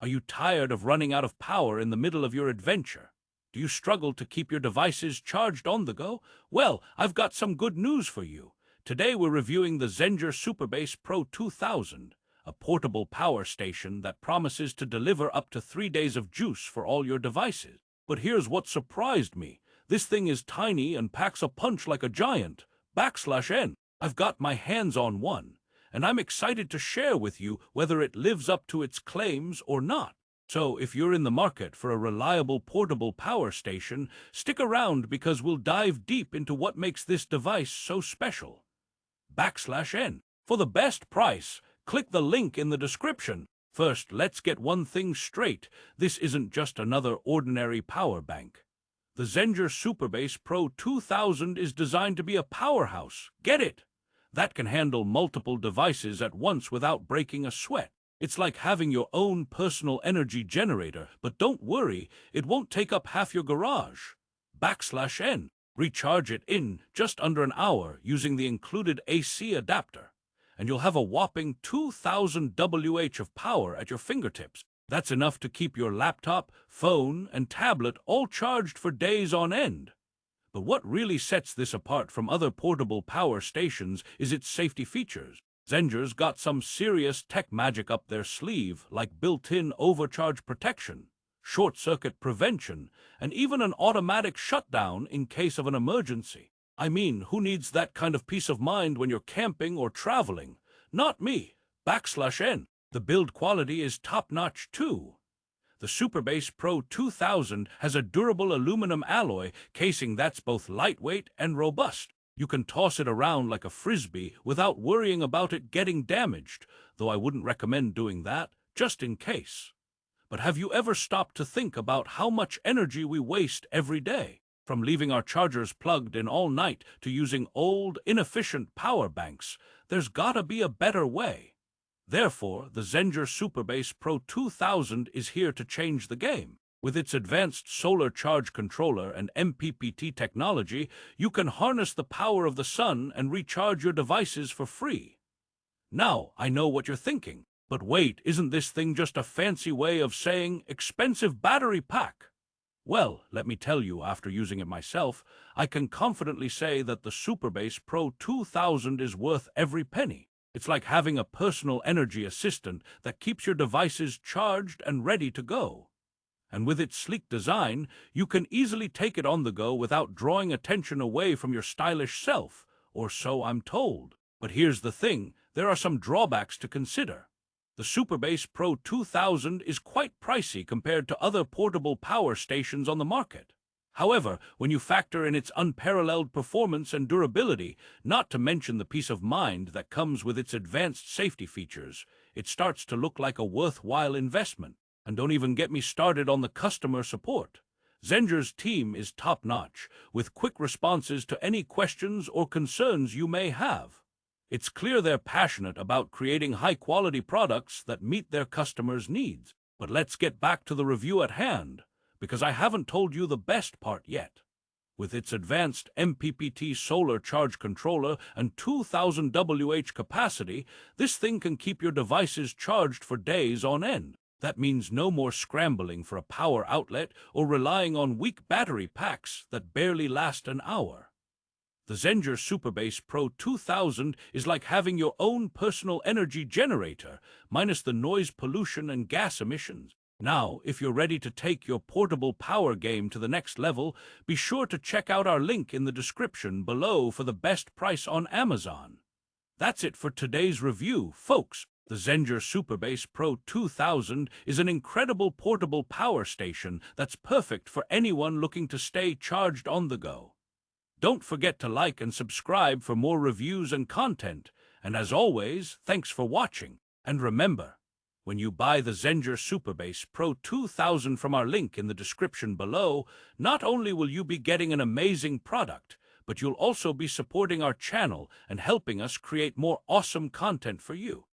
Are you tired of running out of power in the middle of your adventure? Do you struggle to keep your devices charged on the go? Well, I've got some good news for you. Today we're reviewing the Zendure SuperBase Pro 2000, a portable power station that promises to deliver up to 3 days of juice for all your devices. But here's what surprised me. This thing is tiny and packs a punch like a giant. /N. I've got my hands on one, and I'm excited to share with you whether it lives up to its claims or not. So if you're in the market for a reliable portable power station, stick around because we'll dive deep into what makes this device so special. /N. For the best price, click the link in the description. First, let's get one thing straight. This isn't just another ordinary power bank. The Zendure SuperBase Pro 2000 is designed to be a powerhouse. Get it? That can handle multiple devices at once without breaking a sweat. It's like having your own personal energy generator, but don't worry, it won't take up half your garage. /N. Recharge it in just under an hour using the included AC adapter, and you'll have a whopping 2000 Wh of power at your fingertips. That's enough to keep your laptop, phone, and tablet all charged for days on end. But what really sets this apart from other portable power stations is its safety features. Zendure's got some serious tech magic up their sleeve, like built-in overcharge protection, short-circuit prevention, and even an automatic shutdown in case of an emergency. I mean, who needs that kind of peace of mind when you're camping or traveling? Not me. /N. The build quality is top-notch too. The SuperBase Pro 2000 has a durable aluminum alloy casing that's both lightweight and robust. You can toss it around like a frisbee without worrying about it getting damaged, though I wouldn't recommend doing that, just in case. But have you ever stopped to think about how much energy we waste every day? From leaving our chargers plugged in all night to using old, inefficient power banks, there's gotta be a better way. Therefore, the Zendure SuperBase Pro 2000 is here to change the game. With its advanced solar charge controller and MPPT technology, you can harness the power of the sun and recharge your devices for free. Now, I know what you're thinking, but wait, isn't this thing just a fancy way of saying expensive battery pack? Well, let me tell you, after using it myself, I can confidently say that the SuperBase Pro 2000 is worth every penny. It's like having a personal energy assistant that keeps your devices charged and ready to go. And with its sleek design, you can easily take it on the go without drawing attention away from your stylish self, or so I'm told. But here's the thing, there are some drawbacks to consider. The SuperBase Pro 2000 is quite pricey compared to other portable power stations on the market. However, when you factor in its unparalleled performance and durability, not to mention the peace of mind that comes with its advanced safety features, it starts to look like a worthwhile investment. And don't even get me started on the customer support. Zendure's team is top-notch, with quick responses to any questions or concerns you may have. It's clear they're passionate about creating high-quality products that meet their customers' needs. But let's get back to the review at hand, because I haven't told you the best part yet. With its advanced MPPT solar charge controller and 2000 Wh capacity, this thing can keep your devices charged for days on end. That means no more scrambling for a power outlet or relying on weak battery packs that barely last an hour. The Zendure SuperBase Pro 2000 is like having your own personal energy generator, minus the noise pollution and gas emissions. Now, if you're ready to take your portable power game to the next level, be sure to check out our link in the description below for the best price on Amazon. That's it for today's review, folks. The Zendure SuperBase Pro 2000 is an incredible portable power station that's perfect for anyone looking to stay charged on the go. Don't forget to like and subscribe for more reviews and content. And as always, thanks for watching. And remember, when you buy the Zendure SuperBase Pro 2000 from our link in the description below, not only will you be getting an amazing product, but you'll also be supporting our channel and helping us create more awesome content for you.